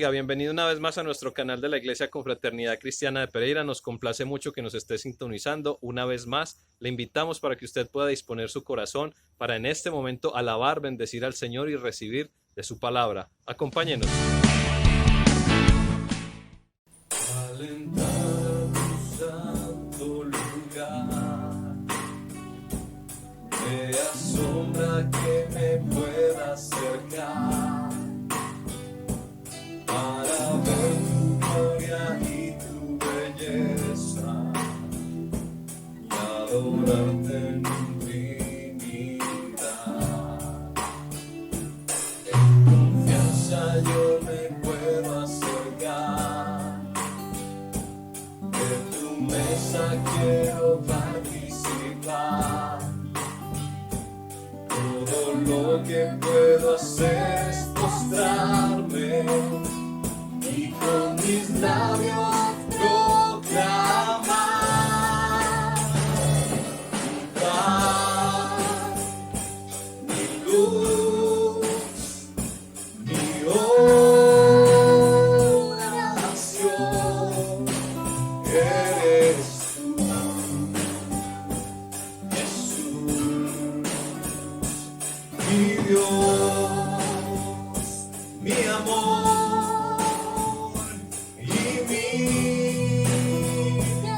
bendiga. Bienvenido una vez más a nuestro canal de la Iglesia Confraternidad Cristiana de Pereira. Nos complace mucho que nos esté sintonizando una vez más. Le invitamos para que usted pueda disponer su corazón para en este momento alabar, bendecir al Señor y recibir de su palabra. Acompáñenos. Alentar tu santo lugar, me asombra que me pueda acercar para ver tu gloria y tu belleza y adorarte en intimidad. En confianza yo me puedo acercar, de tu mesa quiero participar. Todo lo que puedo hacer es postrarme y con mis labios proclamar mi paz, mi luz, mi oración. Eres tú, Jesús, mi Dios, mi amor y mi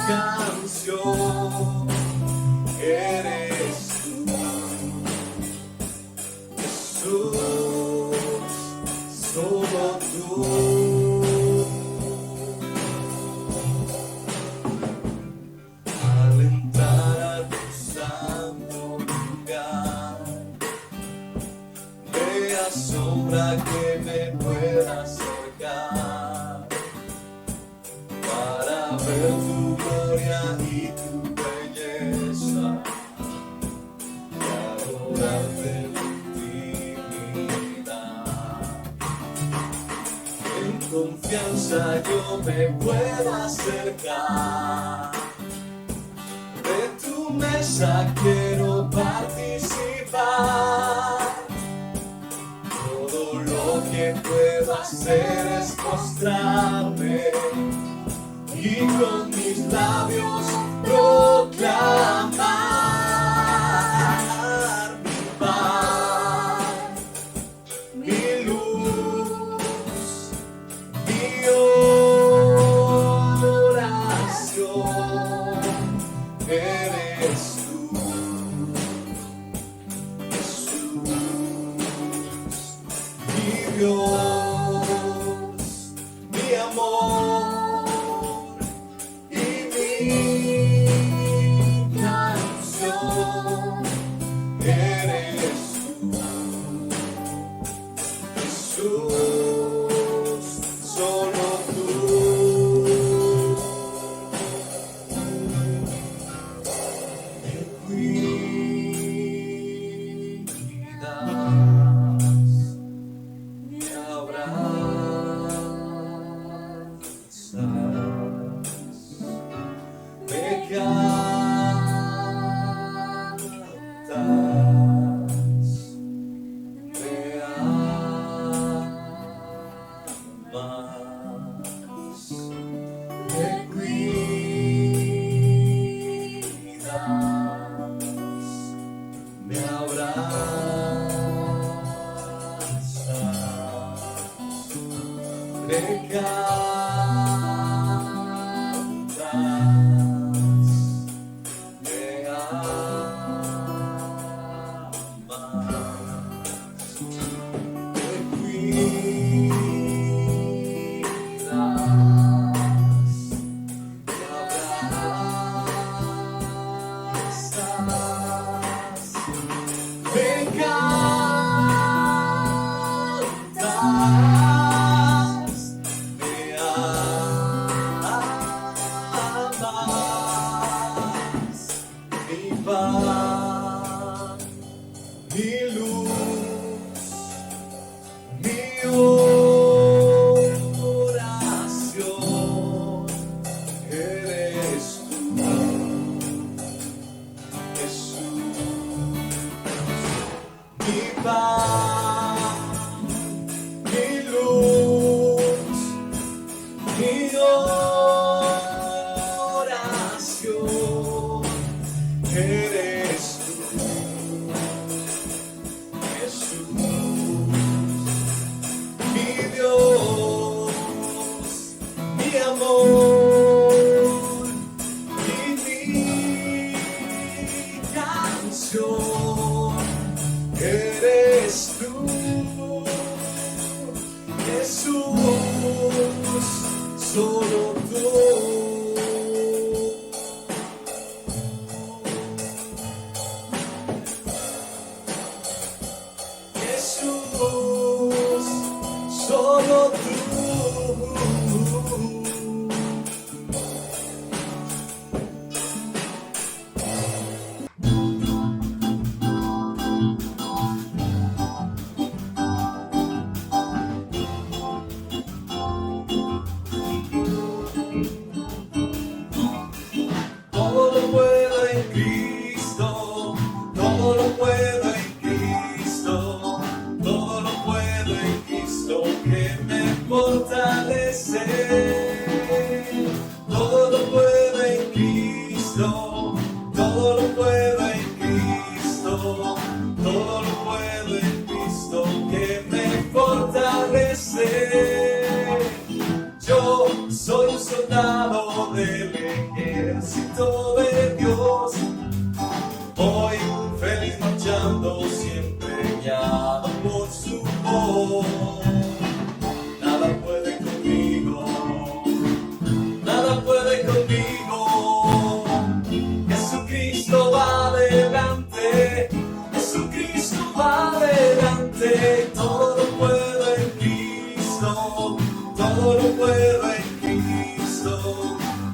canción. Eres tú, Jesús, solo tú. Alentar a tu santo lugar, me asombra que me pueda acercar para ver tu gloria y tu belleza y adorarte en intimidad. En confianza yo me puedo acercar, de tu mesa quiero participar. Todo lo que puedo hacer es postrarme y con mis labios proclamar mi paz, mi luz, mi oración. Eres tú, Jesús, mi Dios, mi amor y mi canción. Eres tú, Jesús, solo tú. Me abrazas, me cantas, me amas, me cuidas, me abrazas, me cantas,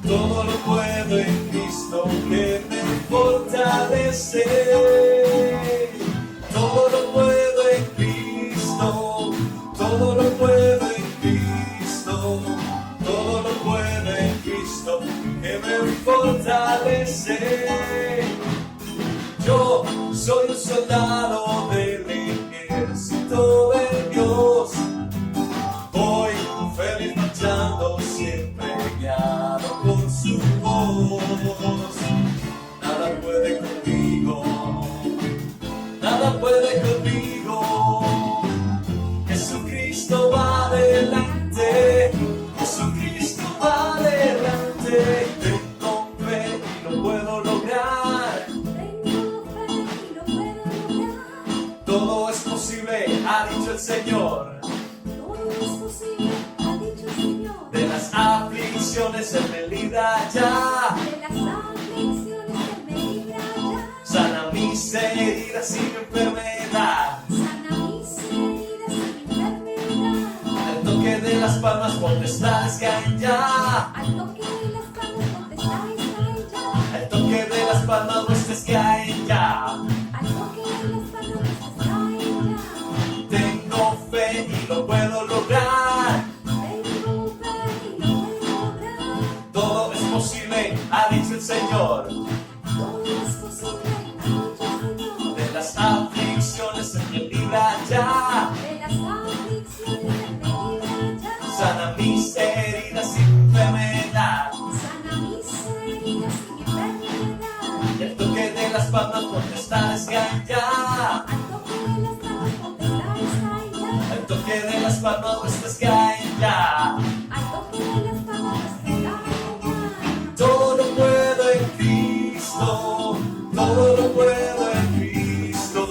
Todo lo puedo en Cristo que me fortalece. Todo lo puedo en Cristo. Todo lo puedo en Cristo. Todo lo puedo en Cristo que me fortalece. Yo soy un soldado del ejército de Dios. Voy feliz marchando, siempre guiado por su voz. Nada puede conmigo, nada puede conmigo. Jesucristo va adelante, Jesucristo va adelante. Tengo fe y lo puedo lograr. Todo es posible, ha dicho el Señor. De las aflicciones Él me libra ya. Sana mis heridas y mi enfermedad. Al toque de las palmas potestades caen ya. Al toque de las palmas huestes caen ya. Tengo fe y lo puedo lograr. Todo es posible, ha dicho el Señor. De las aflicciones Él me libra ya. Sana mis heridas y mi enfermedad. Y el toque de las palmas potestades caen ya. Al toque de las palmas huestes caen ya. Todo lo puedo en Cristo, todo lo puedo en Cristo,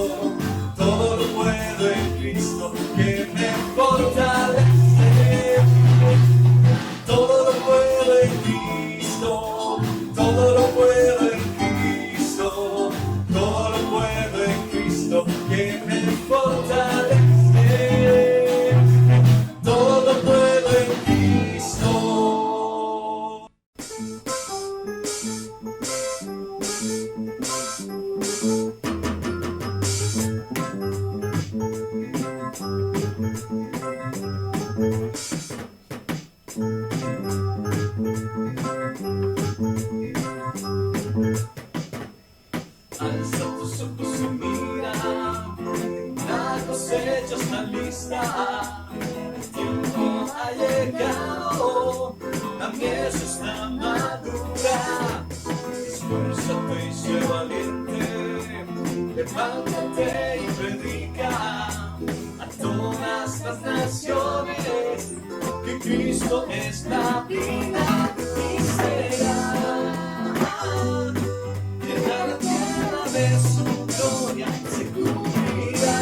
todo lo puedo en Cristo que me fortalece. Todo lo puedo en Cristo, todo lo puedo en Cristo, todo lo puedo en Cristo que me fortalece. Todo lo puedo en Cristo. Alza tus ojos y mira, la cosecha está lista. El tiempo ha llegado, la mies está madura. Esfuérzate y sé valiente, levántate y predica a todas las naciones que Cristo es la vida y será. Llena la tierra de su gloria, se cubrirá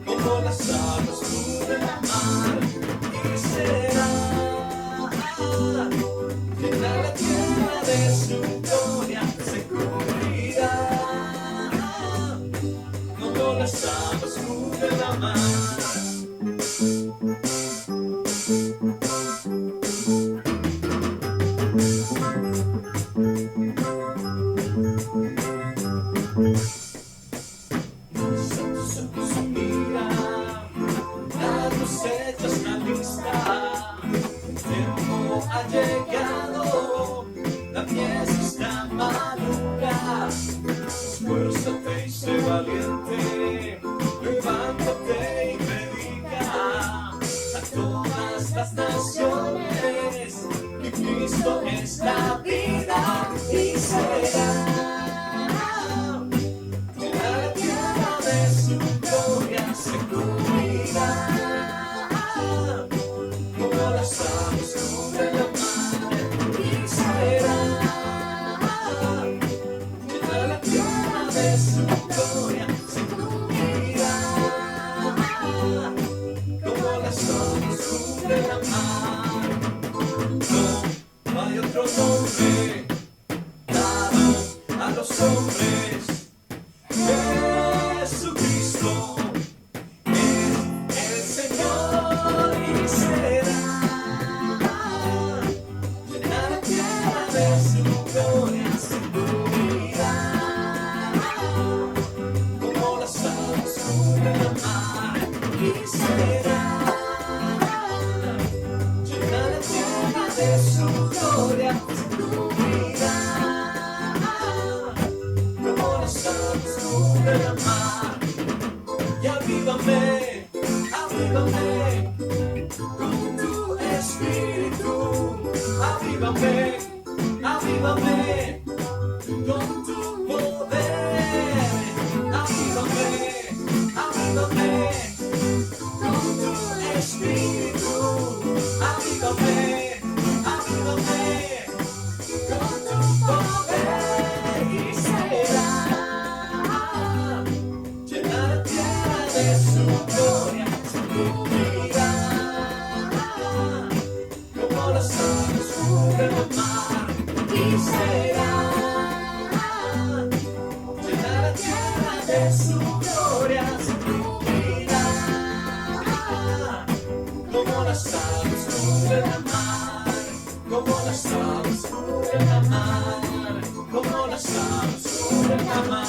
como las aguas cubren la mar y será. Llena la tierra de su gloria, se cubrirá como las aguas cubren la mar. Mira, la cosecha está lista, el tiempo ha llegado, la mies está madura. Esfuérzate y sé valiente, levántate y predica a todas las naciones que Cristo es la vida y será. Se cubrirá como las aguas cubren la mar y será. Llena la tierra de su gloria, se cubrirá como las aguas cubren la mar. No hay otro nombre dado a los hombres. Jesucristo es el Señor y será. de su gloria se cubrirá, como las aves cubren el mar. Y avívame, avívame, con tu espíritu. Avívame, avívame, con tu poder. Avívame, avívame, con tu espíritu. Avívame, avívame, con tu poder. Y será llena la tierra de su gloria, se cubrirá, como las aves cubren el mar. Y será llena la tierra de su gloria, se cubrirá, como las aves cubren el mar, como las aves cubren el mar, como las aves cubren el mar.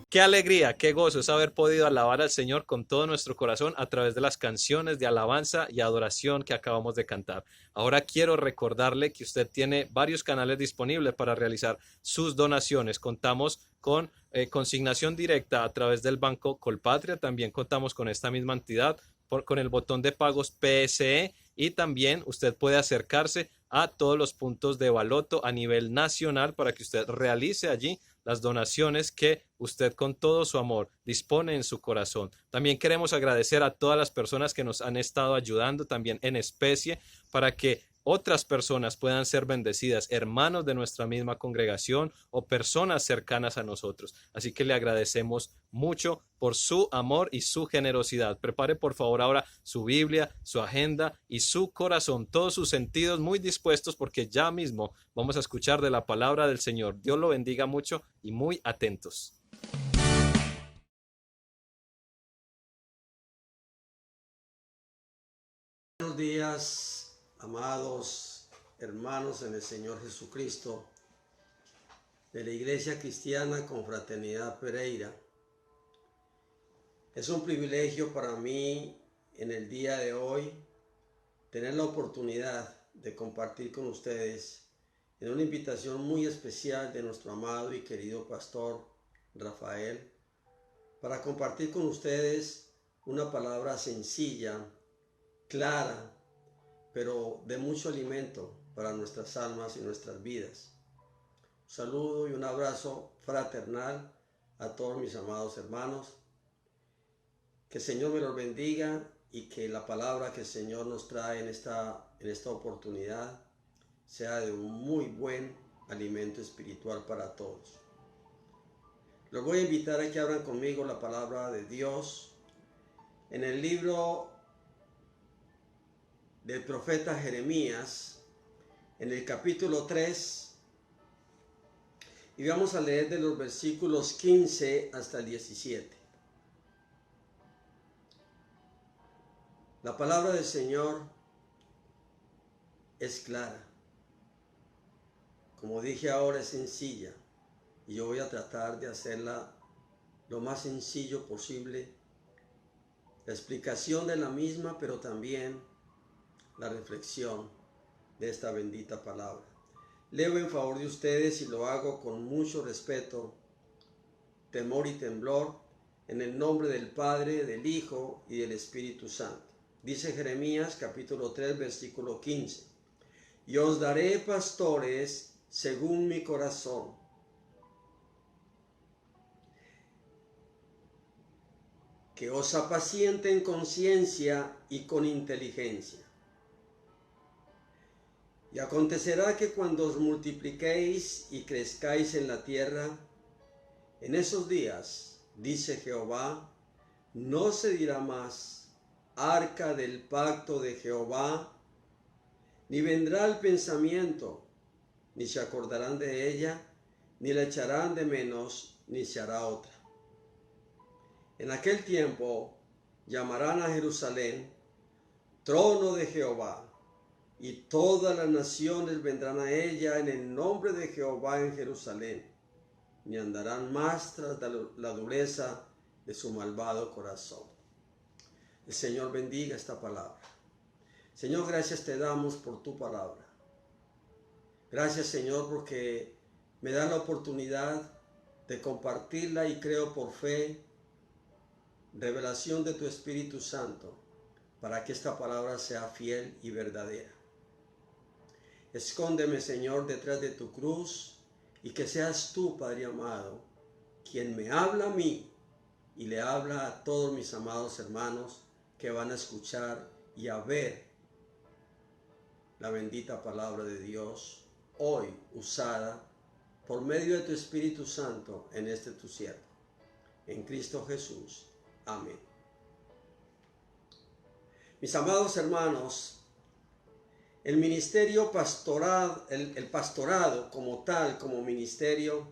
Qué alegría, qué gozo es haber podido alabar al Señor con todo nuestro corazón a través de las canciones de alabanza y adoración que acabamos de cantar. Ahora quiero recordarle que usted tiene varios canales disponibles para realizar sus donaciones. Contamos con consignación directa a través del Banco Colpatria. También contamos con esta misma entidad con el botón de pagos PSE, y también usted puede acercarse a todos los puntos de Baloto a nivel nacional para que usted realice allí las donaciones que usted con todo su amor dispone en su corazón. También queremos agradecer a todas las personas que nos han estado ayudando también en especie para que otras personas puedan ser bendecidas, hermanos de nuestra misma congregación o personas cercanas a nosotros. Así que le agradecemos mucho por su amor y su generosidad. Prepare por favor ahora su Biblia, su agenda y su corazón, todos sus sentidos muy dispuestos, porque ya mismo vamos a escuchar de la palabra del Señor. Dios lo bendiga mucho y muy atentos. Buenos días, amados hermanos en el Señor Jesucristo, de la Iglesia Cristiana Confraternidad Pereira. Es un privilegio para mí en el día de hoy tener la oportunidad de compartir con ustedes en una invitación muy especial de nuestro amado y querido pastor Rafael, para compartir con ustedes una palabra sencilla, clara, pero de mucho alimento para nuestras almas y nuestras vidas. Un saludo y un abrazo fraternal a todos mis amados hermanos. Que el Señor me los bendiga y que la palabra que el Señor nos trae en esta oportunidad sea de un muy buen alimento espiritual para todos. Los voy a invitar a que abran conmigo la palabra de Dios en el libro del profeta Jeremías, en el capítulo 3, y vamos a leer de los versículos 15 hasta el 17. La palabra del Señor es clara. Como dije ahora, es sencilla, y yo voy a tratar de hacerla lo más sencillo posible, la explicación de la misma, pero también la reflexión de esta bendita palabra. Leo en favor de ustedes y lo hago con mucho respeto, temor y temblor, en el nombre del Padre, del Hijo y del Espíritu Santo. Dice Jeremías capítulo 3 versículo 15: y os daré pastores según mi corazón, que os apacienten con ciencia y con inteligencia. Y acontecerá que cuando os multipliquéis y crezcáis en la tierra, en esos días, dice Jehová, no se dirá más arca del pacto de Jehová, ni vendrá el pensamiento, ni se acordarán de ella, ni la echarán de menos, ni se hará otra. En aquel tiempo llamarán a Jerusalén trono de Jehová, y todas las naciones vendrán a ella en el nombre de Jehová en Jerusalén, ni andarán más tras la dureza de su malvado corazón. El Señor bendiga esta palabra. Señor, gracias te damos por tu palabra. Gracias, Señor, porque me da la oportunidad de compartirla y creo por fe, revelación de tu Espíritu Santo, para que esta palabra sea fiel y verdadera. Escóndeme, Señor, detrás de tu cruz y que seas tú, Padre amado, quien me habla a mí y le habla a todos mis amados hermanos que van a escuchar y a ver la bendita palabra de Dios hoy usada por medio de tu Espíritu Santo en este tu siervo. En Cristo Jesús. Amén. Mis amados hermanos, el ministerio pastoral, el pastorado como tal, como ministerio,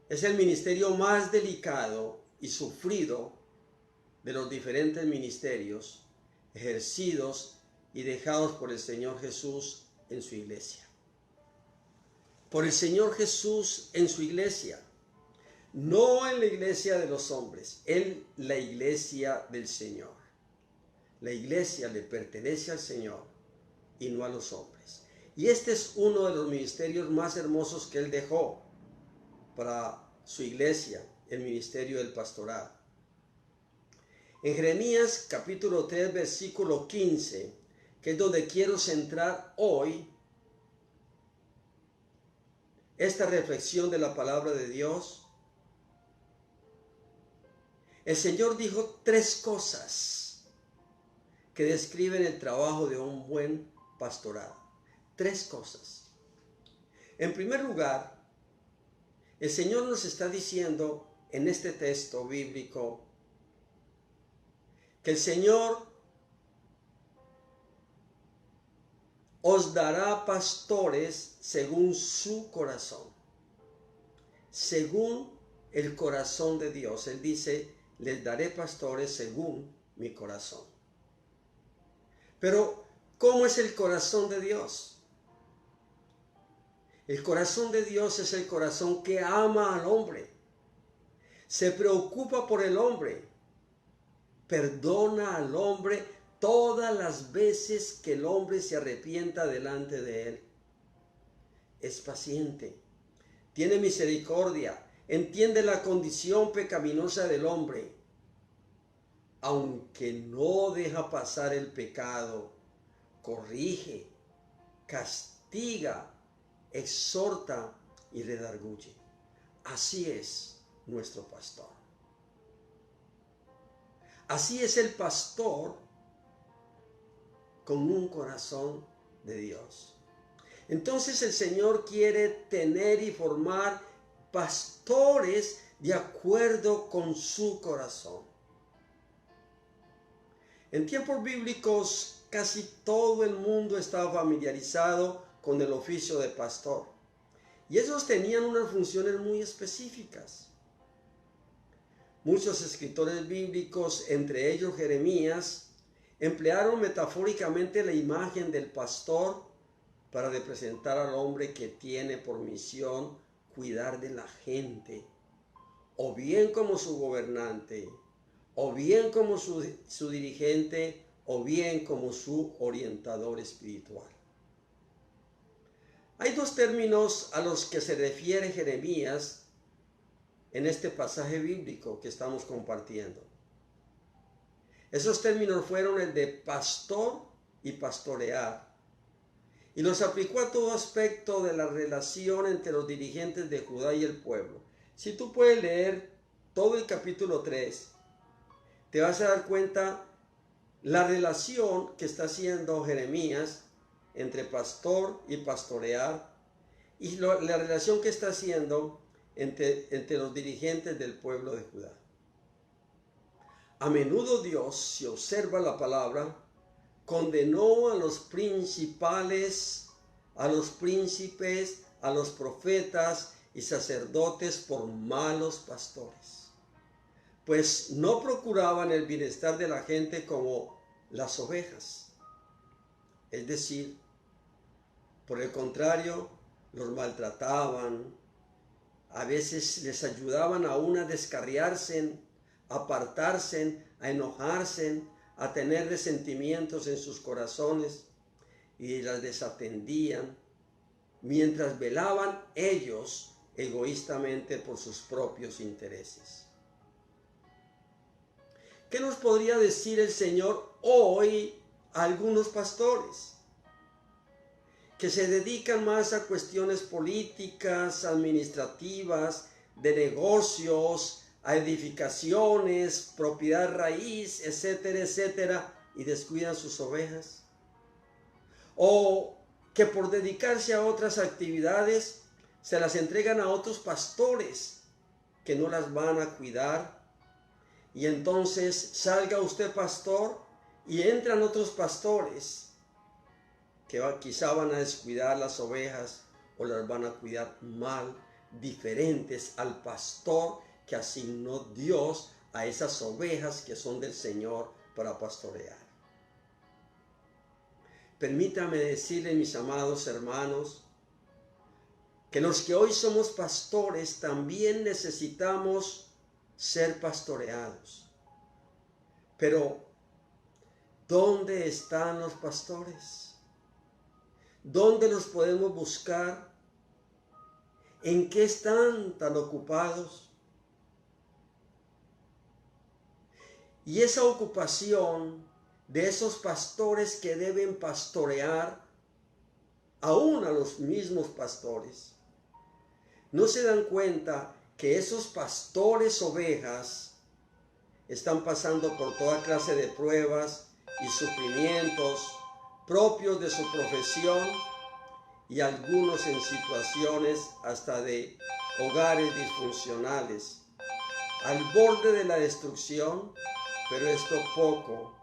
es el ministerio más delicado y sufrido de los diferentes ministerios ejercidos y dejados por el Señor Jesús en su iglesia. Por el Señor Jesús en su iglesia, no en la iglesia de los hombres, en la iglesia del Señor. La iglesia le pertenece al Señor y no a los hombres. Y este es uno de los ministerios más hermosos que Él dejó para su iglesia, el ministerio del pastorado. En Jeremías capítulo 3, versículo 15, que es donde quiero centrar hoy esta reflexión de la palabra de Dios, el Señor dijo 3 cosas que describen el trabajo de un buen pastorado. 3 cosas. En primer lugar, el Señor nos está diciendo en este texto bíblico que el Señor os dará pastores según su corazón, según el corazón de Dios. Él dice, les daré pastores según mi corazón. Pero, ¿cómo es el corazón de Dios? El corazón de Dios es el corazón que ama al hombre, se preocupa por el hombre, perdona al hombre todas las veces que el hombre se arrepienta delante de él. Es paciente, tiene misericordia, entiende la condición pecaminosa del hombre, aunque no deja pasar el pecado, corrige, castiga, exhorta y redarguye. Así es nuestro pastor. Así es el pastor con un corazón de Dios. Entonces el Señor quiere tener y formar pastores de acuerdo con su corazón. En tiempos bíblicos casi todo el mundo estaba familiarizado con el oficio de pastor. Y ellos tenían unas funciones muy específicas. Muchos escritores bíblicos, entre ellos Jeremías, emplearon metafóricamente la imagen del pastor para representar al hombre que tiene por misión cuidar de la gente, o bien como su gobernante, o bien como su dirigente, o bien como su orientador espiritual. Hay 2 términos a los que se refiere Jeremías en este pasaje bíblico que estamos compartiendo. Esos términos fueron el de pastor y pastorear, y los aplicó a todo aspecto de la relación entre los dirigentes de Judá y el pueblo. Si tú puedes leer todo el capítulo 3, te vas a dar cuenta la relación que está haciendo Jeremías entre pastor y pastorear, y la relación que está haciendo entre los dirigentes del pueblo de Judá. A menudo Dios, si observa la palabra, condenó a los principales, a los príncipes, a los profetas y sacerdotes por malos pastores, pues no procuraban el bienestar de la gente como las ovejas. Es decir, por el contrario, los maltrataban, a veces les ayudaban aún a descarriarse, a apartarse, a enojarse, a tener resentimientos en sus corazones y las desatendían mientras velaban ellos egoístamente por sus propios intereses. ¿Qué nos podría decir el Señor hoy a algunos pastores que se dedican más a cuestiones políticas, administrativas, de negocios, a edificaciones, propiedad raíz, etcétera, etcétera, y descuidan sus ovejas? O que por dedicarse a otras actividades se las entregan a otros pastores que no las van a cuidar, y entonces salga usted pastor y entran otros pastores que quizá van a descuidar las ovejas o las van a cuidar mal, diferentes al pastor que asignó Dios a esas ovejas que son del Señor para pastorear. Permítame decirle, mis amados hermanos, que los que hoy somos pastores también necesitamos ser pastoreados. Pero, ¿dónde están los pastores? ¿Dónde los podemos buscar? ¿En qué están tan ocupados? Y esa ocupación de esos pastores que deben pastorear aún a los mismos pastores, no se dan cuenta que esos pastores ovejas están pasando por toda clase de pruebas y sufrimientos propios de su profesión, y algunos en situaciones hasta de hogares disfuncionales, al borde de la destrucción, pero esto poco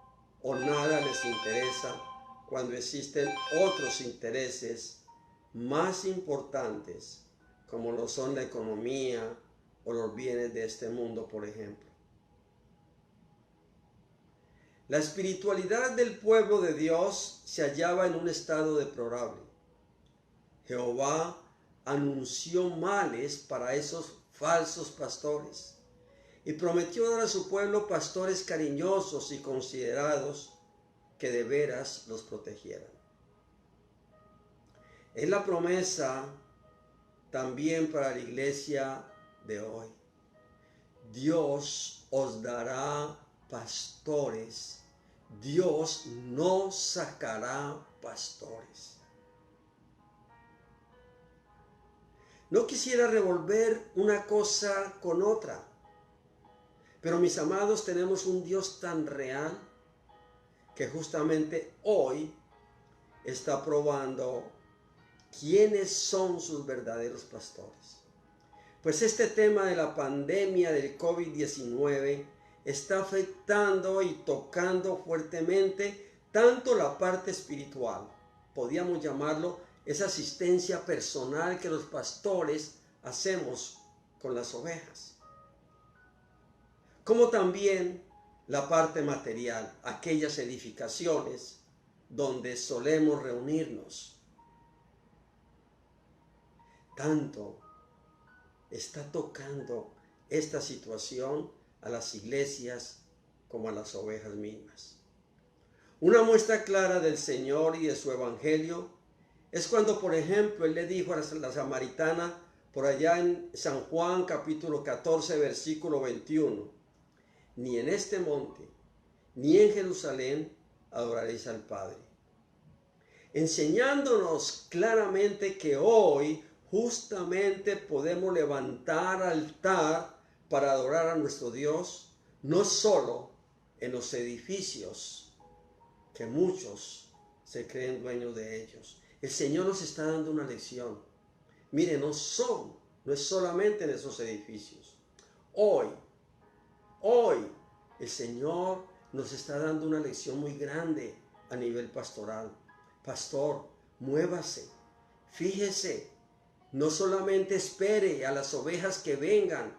o nada les interesa cuando existen otros intereses más importantes, como lo son la economía o los bienes de este mundo, por ejemplo. La espiritualidad del pueblo de Dios se hallaba en un estado deplorable. Jehová anunció males para esos falsos pastores y prometió dar a su pueblo pastores cariñosos y considerados que de veras los protegieran. Es la promesa también para la iglesia de hoy. Dios os dará pastores. Dios no sacará pastores. No quisiera revolver una cosa con otra, pero mis amados, tenemos un Dios tan real que justamente hoy está probando quiénes son sus verdaderos pastores. Pues este tema de la pandemia del COVID-19 está afectando y tocando fuertemente tanto la parte espiritual, podríamos llamarlo esa asistencia personal que los pastores hacemos con las ovejas, como también la parte material, aquellas edificaciones donde solemos reunirnos. Tanto está tocando esta situación a las iglesias como a las ovejas mismas. Una muestra clara del Señor y de su evangelio es cuando, por ejemplo, Él le dijo a la samaritana, por allá en San Juan capítulo 14, versículo 21, ni en este monte, ni en Jerusalén adoraréis al Padre. Enseñándonos claramente que hoy justamente podemos levantar altar para adorar a nuestro Dios, no solo en los edificios que muchos se creen dueños de ellos. El Señor nos está dando una lección. Mire, no es solamente en esos edificios. Hoy, el Señor nos está dando una lección muy grande a nivel pastoral. Pastor, muévase, fíjese, no solamente espere a las ovejas que vengan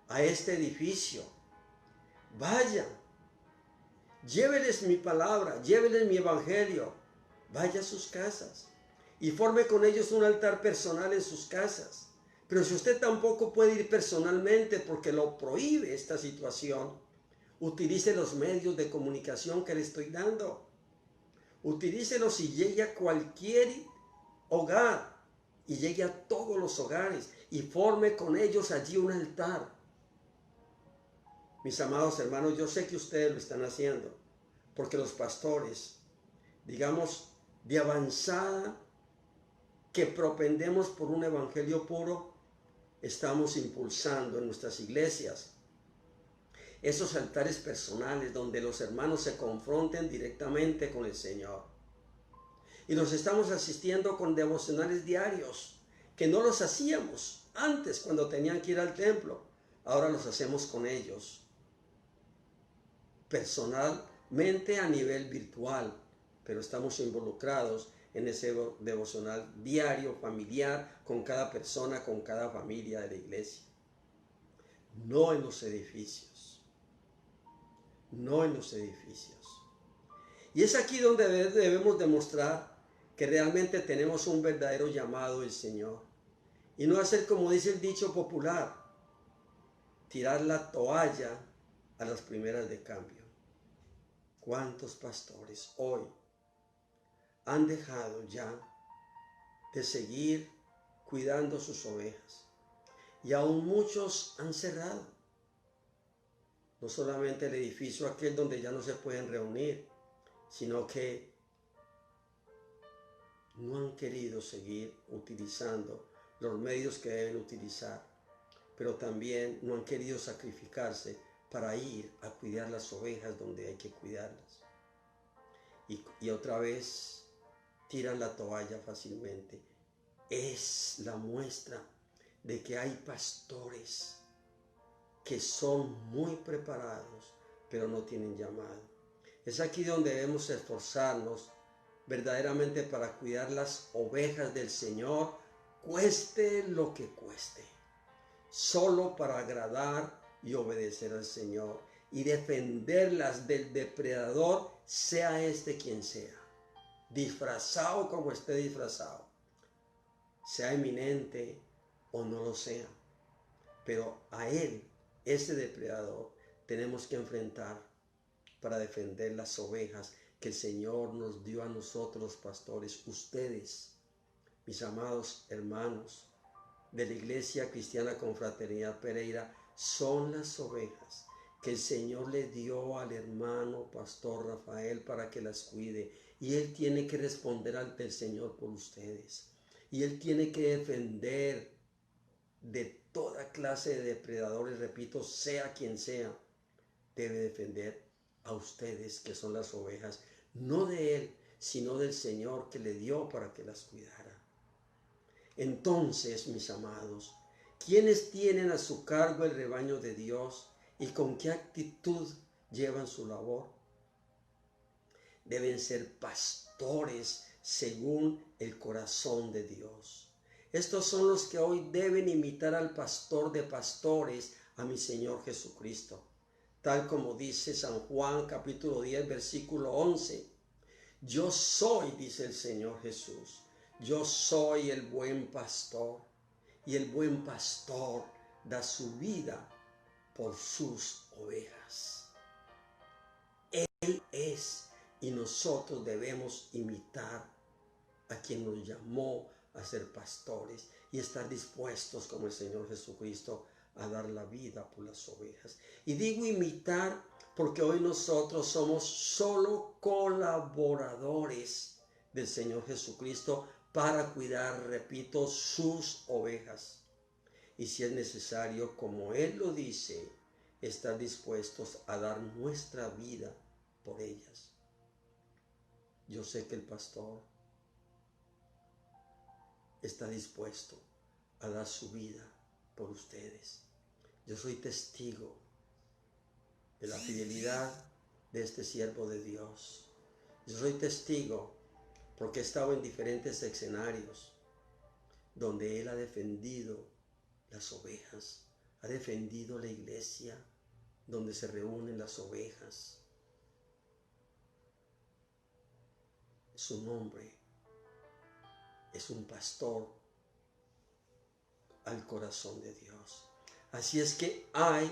a este edificio. Vaya, lléveles mi palabra, lléveles mi evangelio. Vaya a sus casas y forme con ellos un altar personal en sus casas. Pero si usted tampoco puede ir personalmente porque lo prohíbe esta situación, utilice los medios de comunicación que le estoy dando. Utilícelos y llegue a cualquier hogar y llegue a todos los hogares y forme con ellos allí un altar. Mis amados hermanos, yo sé que ustedes lo están haciendo porque los pastores, digamos, de avanzada, que propendemos por un evangelio puro, estamos impulsando en nuestras iglesias esos altares personales donde los hermanos se confronten directamente con el Señor. Y los estamos asistiendo con devocionales diarios, que no los hacíamos antes cuando tenían que ir al templo. Ahora los hacemos con ellos, personalmente a nivel virtual, pero estamos involucrados en ese devocional diario, familiar, con cada persona, con cada familia de la iglesia. No en los edificios. No en los edificios. Y es aquí donde debemos demostrar que realmente tenemos un verdadero llamado del Señor. Y no hacer como dice el dicho popular, tirar la toalla a las primeras de cambio. ¿Cuántos pastores hoy han dejado ya de seguir cuidando sus ovejas? Y aún muchos han cerrado. No solamente el edificio aquel donde ya no se pueden reunir, sino que no han querido seguir utilizando los medios que deben utilizar, pero también no han querido sacrificarse para ir a cuidar las ovejas donde hay que cuidarlas. Y otra vez tiran la toalla fácilmente. Es la muestra de que hay pastores que son muy preparados, pero no tienen llamado. Es aquí donde debemos esforzarnos verdaderamente para cuidar las ovejas del Señor, cueste lo que cueste, solo para agradar y obedecer al Señor y defenderlas del depredador, sea este quien sea, disfrazado como esté disfrazado, sea eminente o no lo sea, pero a él, ese depredador, tenemos que enfrentar para defender las ovejas que el Señor nos dio a nosotros los pastores. Ustedes, mis amados hermanos de la Iglesia Cristiana Confraternidad Pereira, son las ovejas que el Señor le dio al hermano pastor Rafael para que las cuide, y él tiene que responder ante el Señor por ustedes, y él tiene que defender de toda clase de depredadores, repito, sea quien sea, debe defender a ustedes que son las ovejas, no de él, sino del Señor que le dio para que las cuidara. Entonces, mis amados, ¿quiénes tienen a su cargo el rebaño de Dios y con qué actitud llevan su labor? Deben ser pastores según el corazón de Dios. Estos son los que hoy deben imitar al pastor de pastores, a mi Señor Jesucristo. Tal como dice San Juan capítulo 10 versículo 11. Yo soy, dice el Señor Jesús, yo soy el buen pastor, y el buen pastor da su vida por sus ovejas. Él es, y nosotros debemos imitar a quien nos llamó a ser pastores y estar dispuestos como el Señor Jesucristo a dar la vida por las ovejas. Y digo imitar porque hoy nosotros somos solo colaboradores del Señor Jesucristo para cuidar, repito, sus ovejas. Y si es necesario, como Él lo dice, estar dispuestos a dar nuestra vida por ellas. Yo sé que el pastor está dispuesto a dar su vida por ustedes. Yo soy testigo de la fidelidad de este siervo de Dios. Yo soy testigo porque he estado en diferentes escenarios donde él ha defendido las ovejas, ha defendido la iglesia donde se reúnen las ovejas. Es un hombre, es un pastor al corazón de Dios. Así es que hay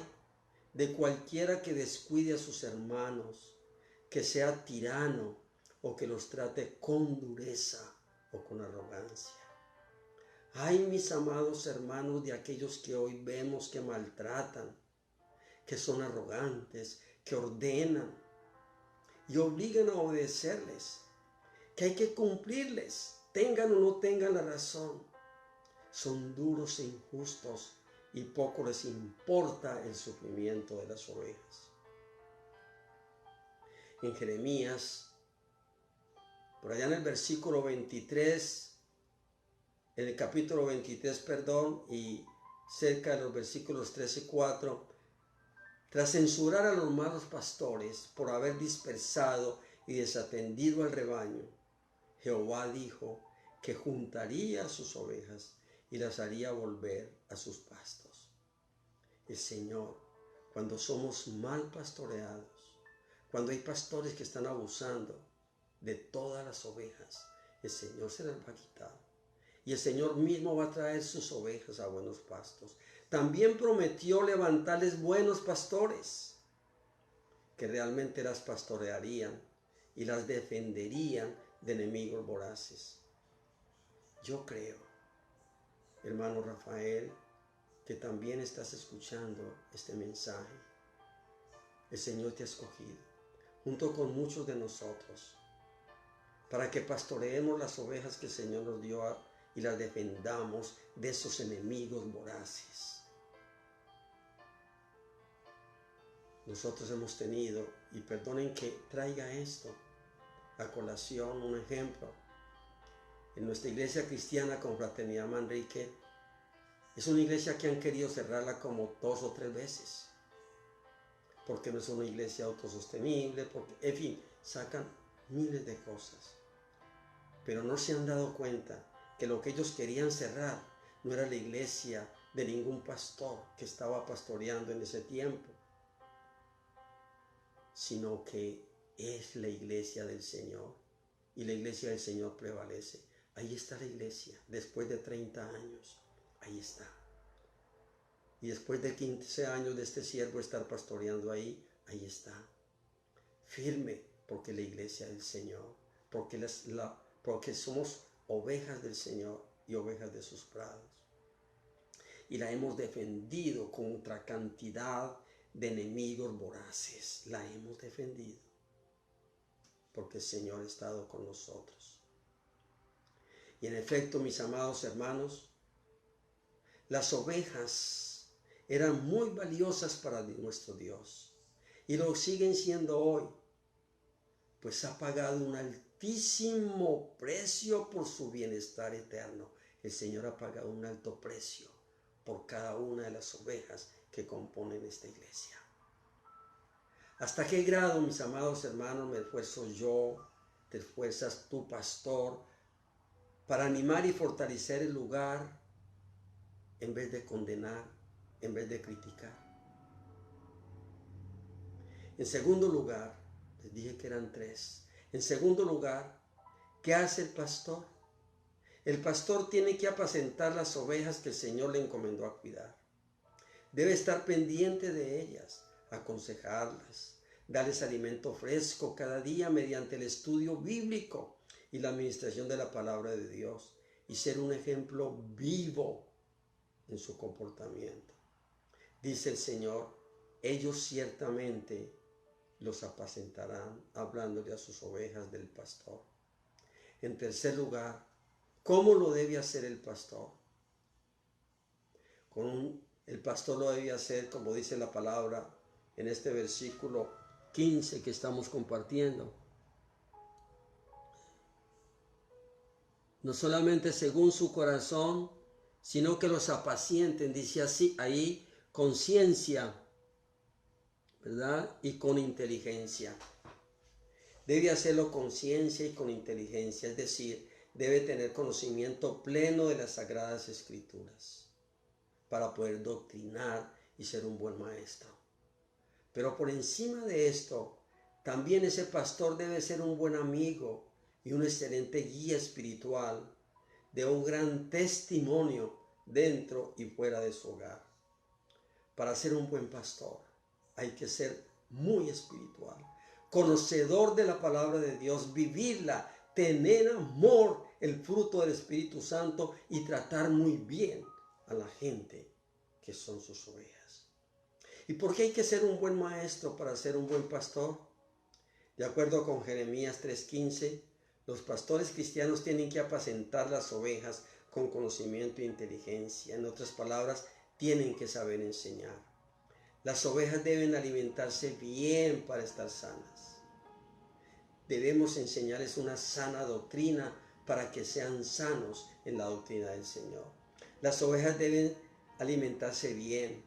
de cualquiera que descuide a sus hermanos, que sea tirano o que los trate con dureza o con arrogancia. Ay, mis amados hermanos, de aquellos que hoy vemos que maltratan, que son arrogantes, que ordenan y obligan a obedecerles, que hay que cumplirles, tengan o no tengan la razón. Son duros e injustos y poco les importa el sufrimiento de las ovejas. En Jeremías, por allá en el versículo 23, en el capítulo 23, perdón, y cerca de los versículos 13 y 4, tras censurar a los malos pastores por haber dispersado y desatendido al rebaño, Jehová dijo que juntaría a sus ovejas y las haría volver a sus pastos. El Señor, cuando somos mal pastoreados, cuando hay pastores que están abusando de todas las ovejas, el Señor se las va a quitar. Y el Señor mismo va a traer sus ovejas a buenos pastos. También prometió levantarles buenos pastores que realmente las pastorearían y las defenderían de enemigos voraces. Yo creo, hermano Rafael, que también estás escuchando este mensaje. El Señor te ha escogido, junto con muchos de nosotros, para que pastoreemos las ovejas que el Señor nos dio y las defendamos de esos enemigos voraces. Nosotros hemos tenido, y perdonen que traiga esto a colación, un ejemplo. En nuestra iglesia cristiana Confraternidad Manrique, es una iglesia que han querido cerrarla como 2 o 3 veces, porque no es una iglesia autosostenible, porque, en fin, sacan miles de cosas. Pero no se han dado cuenta que lo que ellos querían cerrar no era la iglesia de ningún pastor que estaba pastoreando en ese tiempo, sino que es la iglesia del Señor, y la iglesia del Señor prevalece. Ahí está la iglesia, después de 30 años, ahí está. Y después de 15 años de este siervo estar pastoreando ahí, ahí está. Firme, porque la iglesia del Señor, porque somos ovejas del Señor y ovejas de sus prados. Y la hemos defendido contra cantidad de enemigos voraces. La hemos defendido porque el Señor ha estado con nosotros. Y en efecto, mis amados hermanos, las ovejas eran muy valiosas para nuestro Dios y lo siguen siendo hoy, pues ha pagado un altísimo precio por su bienestar eterno. El Señor ha pagado un alto precio por cada una de las ovejas que componen esta iglesia. ¿Hasta qué grado, mis amados hermanos, me esfuerzo yo, te esfuerzas tú, pastor, para animar y fortalecer el lugar en vez de condenar, en vez de criticar? En segundo lugar, les dije que eran 3. En segundo lugar, ¿qué hace el pastor? El pastor tiene que apacentar las ovejas que el Señor le encomendó a cuidar. Debe estar pendiente de ellas, aconsejarlas, darles alimento fresco cada día mediante el estudio bíblico y la administración de la palabra de Dios, y ser un ejemplo vivo en su comportamiento. Dice el Señor, ellos ciertamente los apacentarán, hablándole a sus ovejas del pastor. En tercer lugar, ¿cómo lo debe hacer el pastor? El pastor lo debe hacer, como dice la palabra en este versículo 15 que estamos compartiendo. No solamente según su corazón, sino que los apacienten, dice así ahí, con ciencia, ¿verdad? Y con inteligencia. Debe hacerlo con ciencia y con inteligencia, es decir, debe tener conocimiento pleno de las Sagradas Escrituras para poder doctrinar y ser un buen maestro. Pero por encima de esto, también ese pastor debe ser un buen amigo y un excelente guía espiritual, de un gran testimonio dentro y fuera de su hogar. Para ser un buen pastor hay que ser muy espiritual, conocedor de la palabra de Dios, vivirla, tener amor, el fruto del Espíritu Santo y tratar muy bien a la gente que son sus ovejas. ¿Y por qué hay que ser un buen maestro para ser un buen pastor? De acuerdo con Jeremías 3:15, los pastores cristianos tienen que apacentar las ovejas con conocimiento e inteligencia. En otras palabras, tienen que saber enseñar. Las ovejas deben alimentarse bien para estar sanas. Debemos enseñarles una sana doctrina para que sean sanos en la doctrina del Señor. Las ovejas deben alimentarse bien.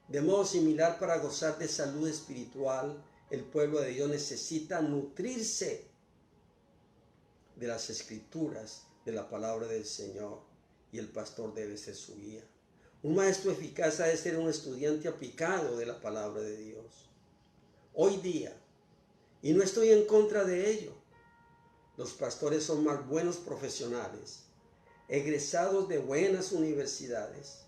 De modo similar, para gozar de salud espiritual, el pueblo de Dios necesita nutrirse de las escrituras, de la palabra del Señor, y el pastor debe ser su guía. Un maestro eficaz ha de ser un estudiante aplicado de la palabra de Dios. Hoy día, y no estoy en contra de ello, los pastores son más buenos profesionales, egresados de buenas universidades,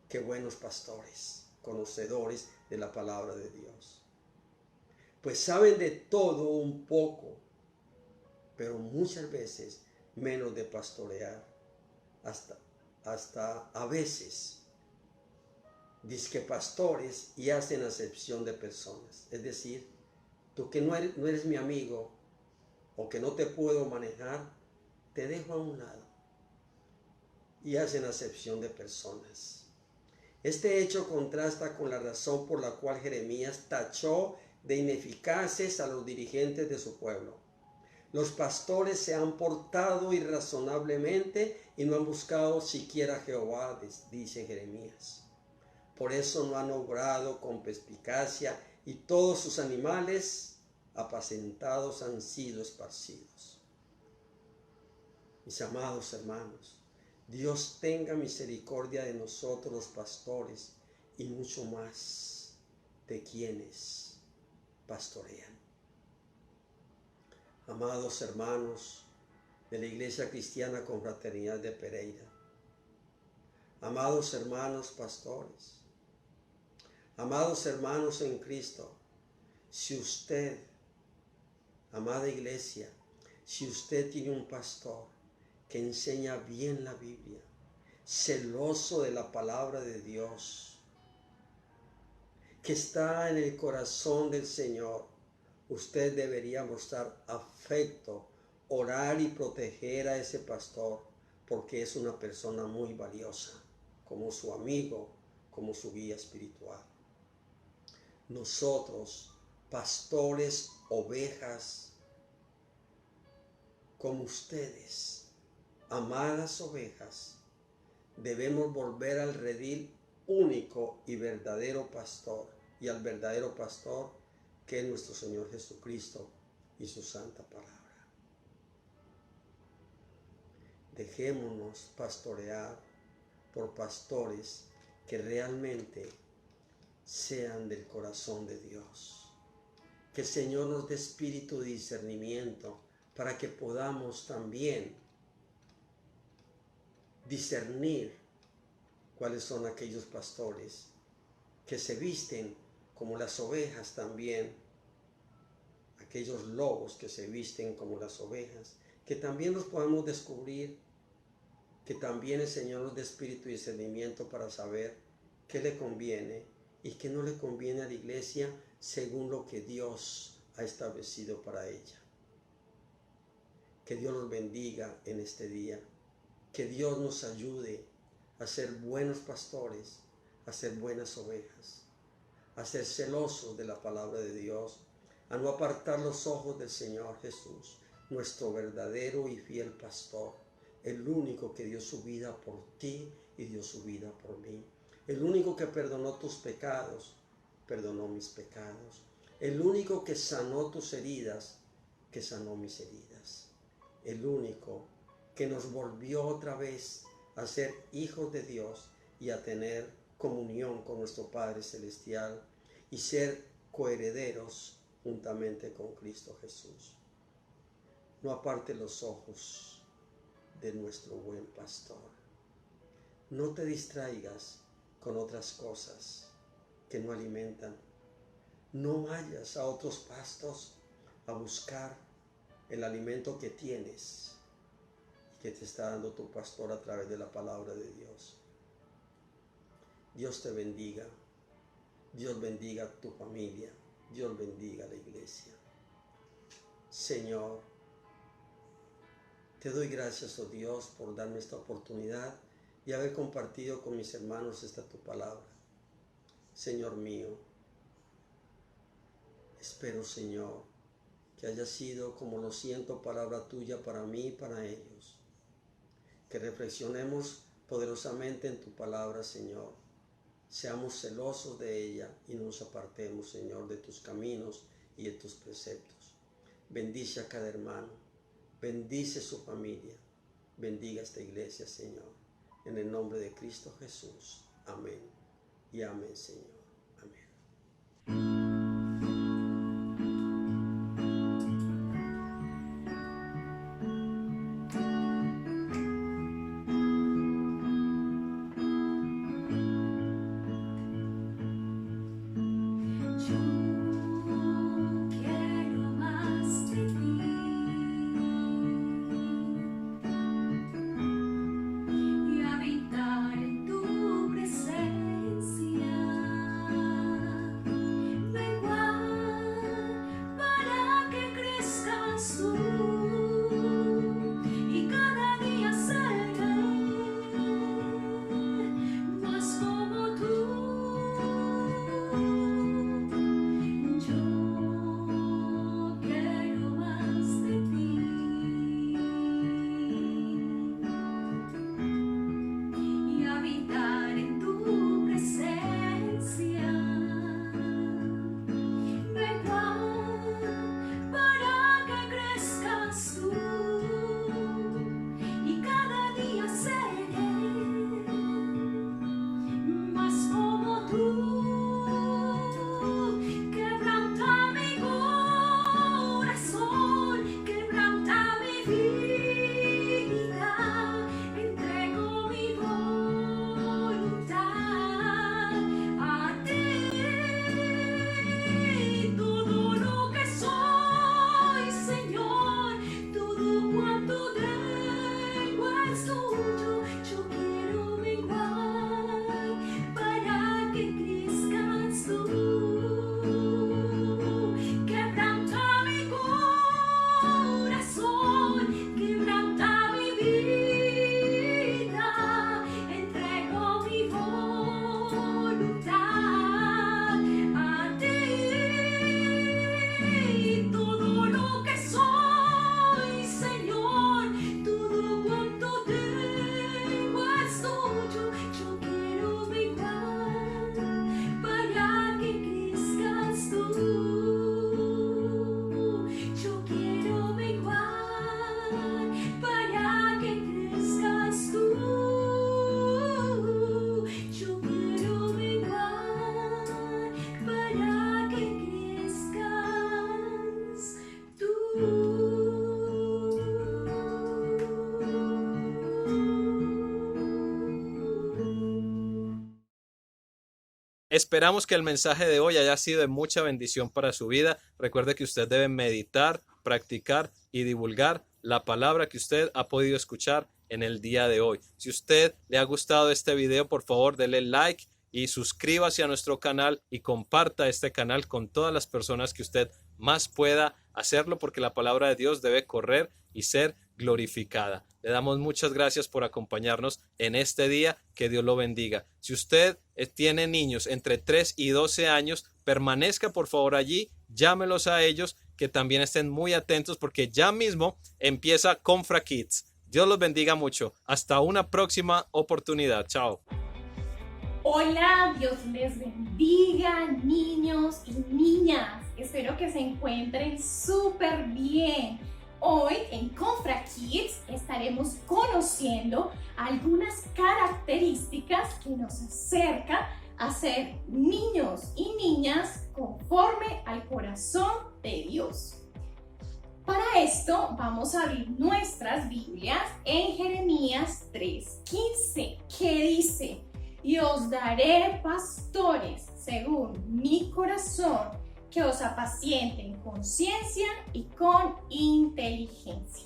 que buenos pastores, conocedores de la palabra de Dios. Pues saben de todo un poco, pero muchas veces menos de pastorear, hasta a veces dizque pastores y hacen acepción de personas. Es decir, tú que no eres mi amigo o que no te puedo manejar, te dejo a un lado. Y hacen acepción de personas. Este hecho contrasta con la razón por la cual Jeremías tachó de ineficaces a los dirigentes de su pueblo. Los pastores se han portado irrazonablemente y no han buscado siquiera a Jehová, dice Jeremías. Por eso no han obrado con perspicacia y todos sus animales apacentados han sido esparcidos. Mis amados hermanos, Dios tenga misericordia de nosotros los pastores y mucho más de quienes pastorean. Amados hermanos de la Iglesia Cristiana Confraternidad de Pereira, amados hermanos pastores, amados hermanos en Cristo, si usted, amada Iglesia, si usted tiene un pastor que enseña bien la Biblia, celoso de la palabra de Dios, que está en el corazón del Señor, usted debería mostrar afecto, orar y proteger a ese pastor, porque es una persona muy valiosa, como su amigo, como su guía espiritual. Nosotros, pastores, ovejas, como ustedes, amadas ovejas, debemos volver al redil único y verdadero pastor, y al verdadero pastor que es nuestro Señor Jesucristo y su santa palabra. Dejémonos pastorear por pastores que realmente sean del corazón de Dios. Que el Señor nos dé espíritu de discernimiento para que podamos también discernir cuáles son aquellos pastores que se visten como las ovejas también, aquellos lobos que se visten como las ovejas, que también los podamos descubrir, que también el Señor nos dé espíritu y discernimiento para saber qué le conviene y qué no le conviene a la iglesia según lo que Dios ha establecido para ella. Que Dios los bendiga en este día, que Dios nos ayude a ser buenos pastores, a ser buenas ovejas, a ser celosos de la palabra de Dios, a no apartar los ojos del Señor Jesús, nuestro verdadero y fiel pastor, el único que dio su vida por ti y dio su vida por mí, el único que perdonó tus pecados, perdonó mis pecados, el único que sanó tus heridas, que sanó mis heridas, el único que nos volvió otra vez a ser hijos de Dios y a tener comunión con nuestro Padre Celestial y ser coherederos juntamente con Cristo Jesús. No aparte los ojos de nuestro buen pastor. No te distraigas con otras cosas que no alimentan. No vayas a otros pastos a buscar el alimento que tienes y que te está dando tu pastor a través de la palabra de Dios. Dios te bendiga. Dios bendiga a tu familia. Dios bendiga a la iglesia. Señor, te doy gracias, oh Dios, por darme esta oportunidad y haber compartido con mis hermanos esta tu palabra. Señor mío, espero, Señor, que haya sido, como lo siento, palabra tuya para mí y para ellos. Que reflexionemos poderosamente en tu palabra, Señor. Seamos celosos de ella y no nos apartemos, Señor, de tus caminos y de tus preceptos. Bendice a cada hermano, bendice su familia, bendiga esta iglesia, Señor. En el nombre de Cristo Jesús. Amén y amén, Señor. Amén. Esperamos que el mensaje de hoy haya sido de mucha bendición para su vida. Recuerde que usted debe meditar, practicar y divulgar la palabra que usted ha podido escuchar en el día de hoy. Si usted le ha gustado este video, por favor, dele like y suscríbase a nuestro canal y comparta este canal con todas las personas que usted más pueda hacerlo, porque la palabra de Dios debe correr y ser glorificada. Le damos muchas gracias por acompañarnos en este día. Que Dios lo bendiga. Si usted tiene niños entre 3 y 12 años, permanezca por favor allí, llámelos a ellos, que también estén muy atentos porque ya mismo empieza Confra Kids. Dios los bendiga mucho. Hasta una próxima oportunidad. Chao. Hola, Dios les bendiga, niños y niñas. Espero que se encuentren súper bien. Hoy en Confra Kids estaremos conociendo algunas características que nos acercan a ser niños y niñas conforme al corazón de Dios. Para esto, vamos a abrir nuestras Biblias en Jeremías 3:15, que dice: y os daré pastores según mi corazón, que os apacienten con ciencia y con inteligencia.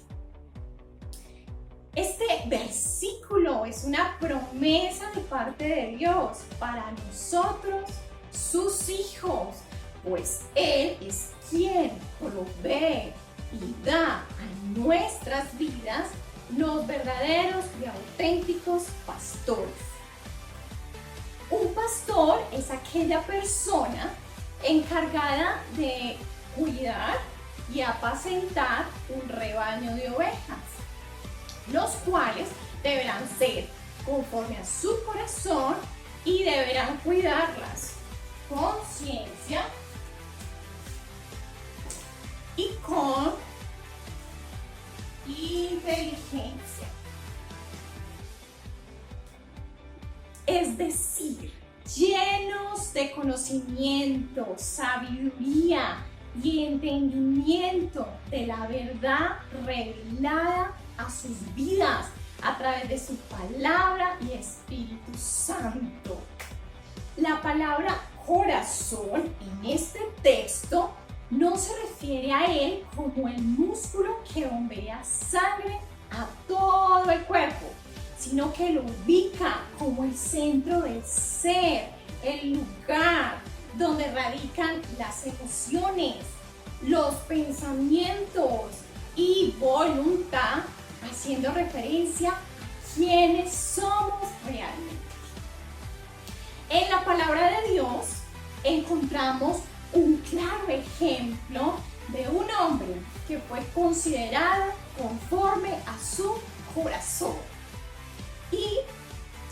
Este versículo es una promesa de parte de Dios para nosotros, sus hijos, pues Él es quien provee y da a nuestras vidas los verdaderos y auténticos pastores. Un pastor es aquella persona encargada de cuidar y apacentar un rebaño de ovejas, los cuales deberán ser conforme a su corazón y deberán cuidarlas con ciencia y con inteligencia. Es decir, llenos de conocimiento, sabiduría y entendimiento de la verdad revelada a sus vidas a través de su palabra y Espíritu Santo. La palabra corazón en este texto no se refiere a él como el músculo que bombea sangre a todo el cuerpo, sino que lo ubica como el centro del ser, el lugar donde radican las emociones, los pensamientos y voluntad, haciendo referencia a quiénes somos realmente. En la palabra de Dios encontramos un claro ejemplo de un hombre que fue considerado conforme a su corazón. Y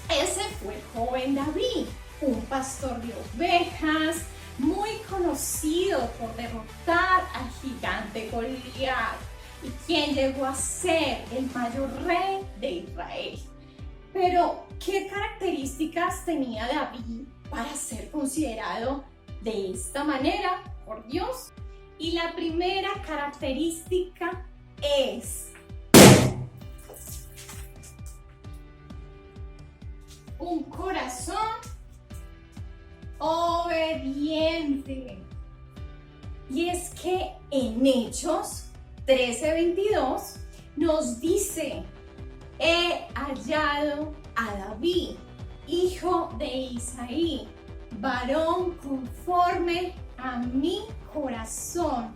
ese fue el joven David, un pastor de ovejas, muy conocido por derrotar al gigante Goliat y quien llegó a ser el mayor rey de Israel. Pero, ¿qué características tenía David para ser considerado de esta manera por Dios? Y la primera característica es un corazón obediente. Y es que en Hechos 13:22 nos dice: he hallado a David, hijo de Isaí, varón conforme a mi corazón,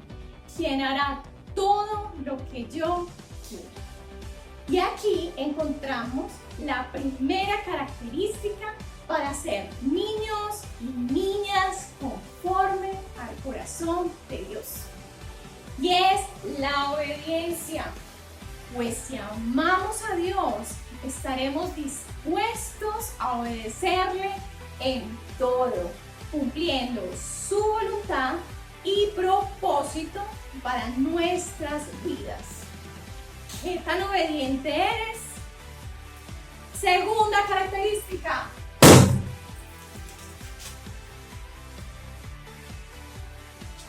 quien hará todo lo que yo quiero. Y aquí encontramos la primera característica para ser niños y niñas conforme al corazón de Dios. Y es la obediencia. Pues si amamos a Dios, estaremos dispuestos a obedecerle en todo, cumpliendo su voluntad y propósito para nuestras vidas. ¿Qué tan obediente eres? Segunda característica.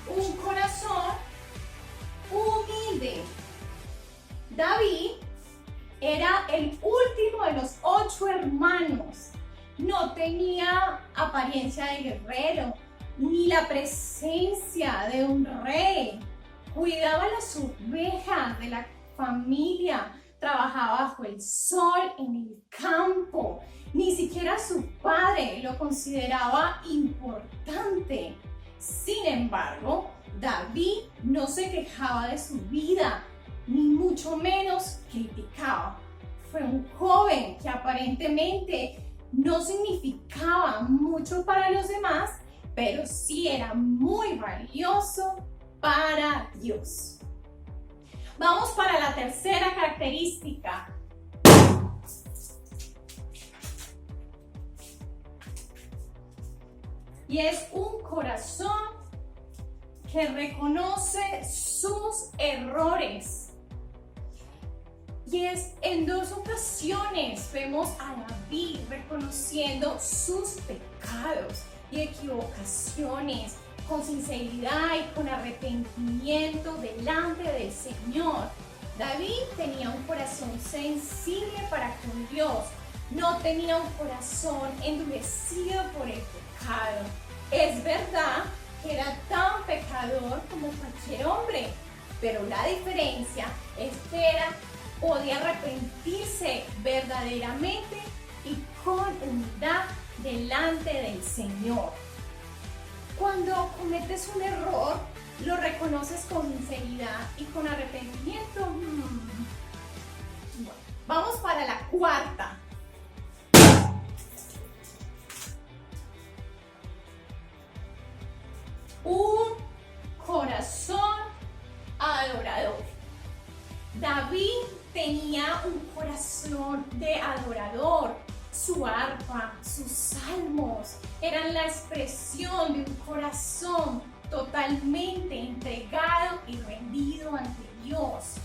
Un corazón humilde. David era el último de los 8 hermanos. No tenía apariencia de guerrero, ni la presencia de un rey. Cuidaba las ovejas de la familia, trabajaba bajo el sol en el campo. Ni siquiera su padre lo consideraba importante. Sin embargo, David no se quejaba de su vida, ni mucho menos criticaba. Fue un joven que aparentemente no significaba mucho para los demás, pero sí era muy valioso para Dios. Vamos para la tercera característica. Y es un corazón que reconoce sus errores. Y es en 2 ocasiones vemos a David reconociendo sus pecados y equivocaciones con sinceridad y con arrepentimiento delante del Señor. David tenía un corazón sensible para con Dios, no tenía un corazón endurecido por el pecado. Es verdad que era tan pecador como cualquier hombre, pero la diferencia es que podía arrepentirse verdaderamente y con humildad delante del Señor. Cuando cometes un error, lo reconoces con sinceridad y con arrepentimiento. Bueno, vamos para la cuarta. Un corazón adorador. David tenía un corazón de adorador. Su arpa, sus salmos eran la expresión de un corazón totalmente entregado y rendido ante Dios,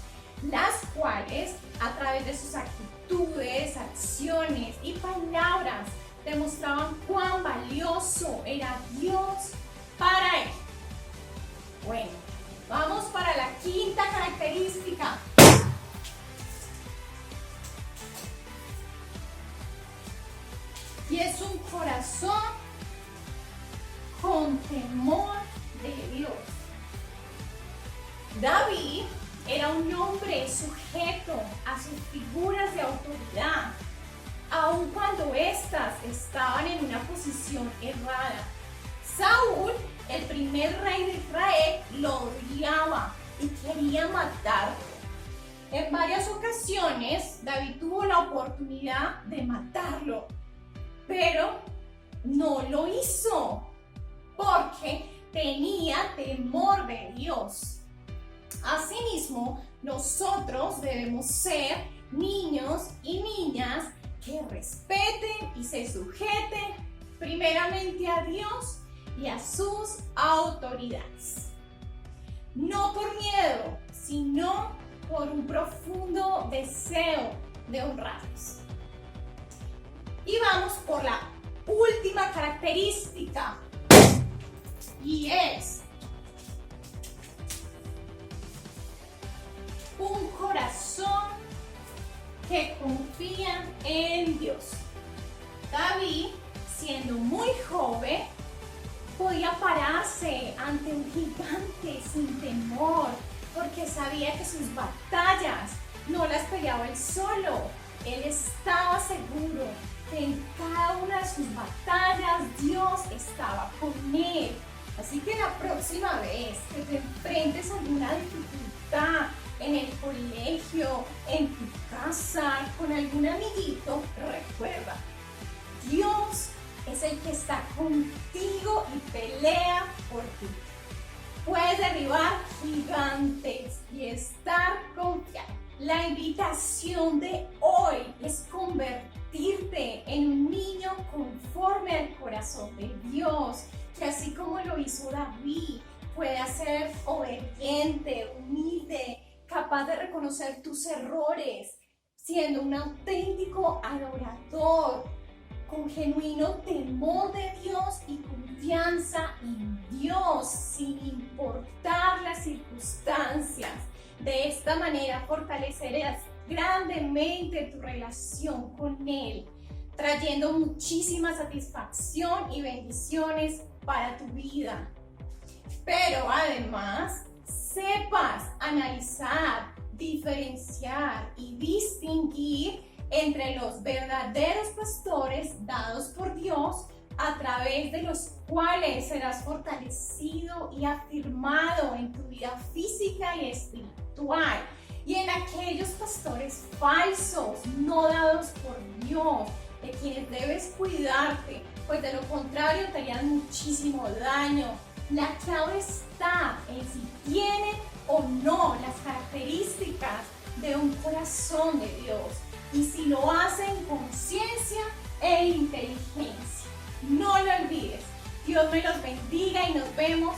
las cuales a través de sus actitudes, acciones y palabras demostraban cuán valioso era Dios para él. Bueno, vamos para la quinta característica. Y es un corazón con temor de Dios. David era un hombre sujeto a sus figuras de autoridad, aun cuando éstas estaban en una posición errada. Saúl, el primer rey de Israel, lo odiaba y quería matarlo. En varias ocasiones, David tuvo la oportunidad de matarlo, pero no lo hizo porque tenía temor de Dios. Asimismo, nosotros debemos ser niños y niñas que respeten y se sujeten primeramente a Dios y a sus autoridades. No por miedo, sino por un profundo deseo de honrarlos. Y vamos por la última característica, y es un corazón que confía en Dios. David, siendo muy joven, podía pararse ante un gigante sin temor, porque sabía que sus batallas no las peleaba él solo. Él estaba seguro que en cada una de sus batallas Dios estaba con él. Así que la próxima vez que te enfrentes a alguna dificultad en el colegio, en tu casa, con algún amiguito, recuerda, Dios es el que está contigo y pelea por ti. Puedes derribar gigantes y estar confiado. La invitación de hoy es convertirte en un niño conforme al corazón de Dios, que así como lo hizo David, pueda ser obediente, humilde, capaz de reconocer tus errores, siendo un auténtico adorador, con genuino temor de Dios y confianza en Dios, sin importar las circunstancias. De esta manera fortalecerás grandemente tu relación con Él, trayendo muchísima satisfacción y bendiciones para tu vida. Pero además, sepas analizar, diferenciar y distinguir entre los verdaderos pastores dados por Dios, a través de los cuales serás fortalecido y afirmado en tu vida física y espiritual, y en aquellos pastores falsos, no dados por Dios, de quienes debes cuidarte, pues de lo contrario te harían muchísimo daño. La clave está en si tienen o no las características de un corazón de Dios, y si lo hacen con ciencia e inteligencia. No lo olvides. Dios me los bendiga y nos vemos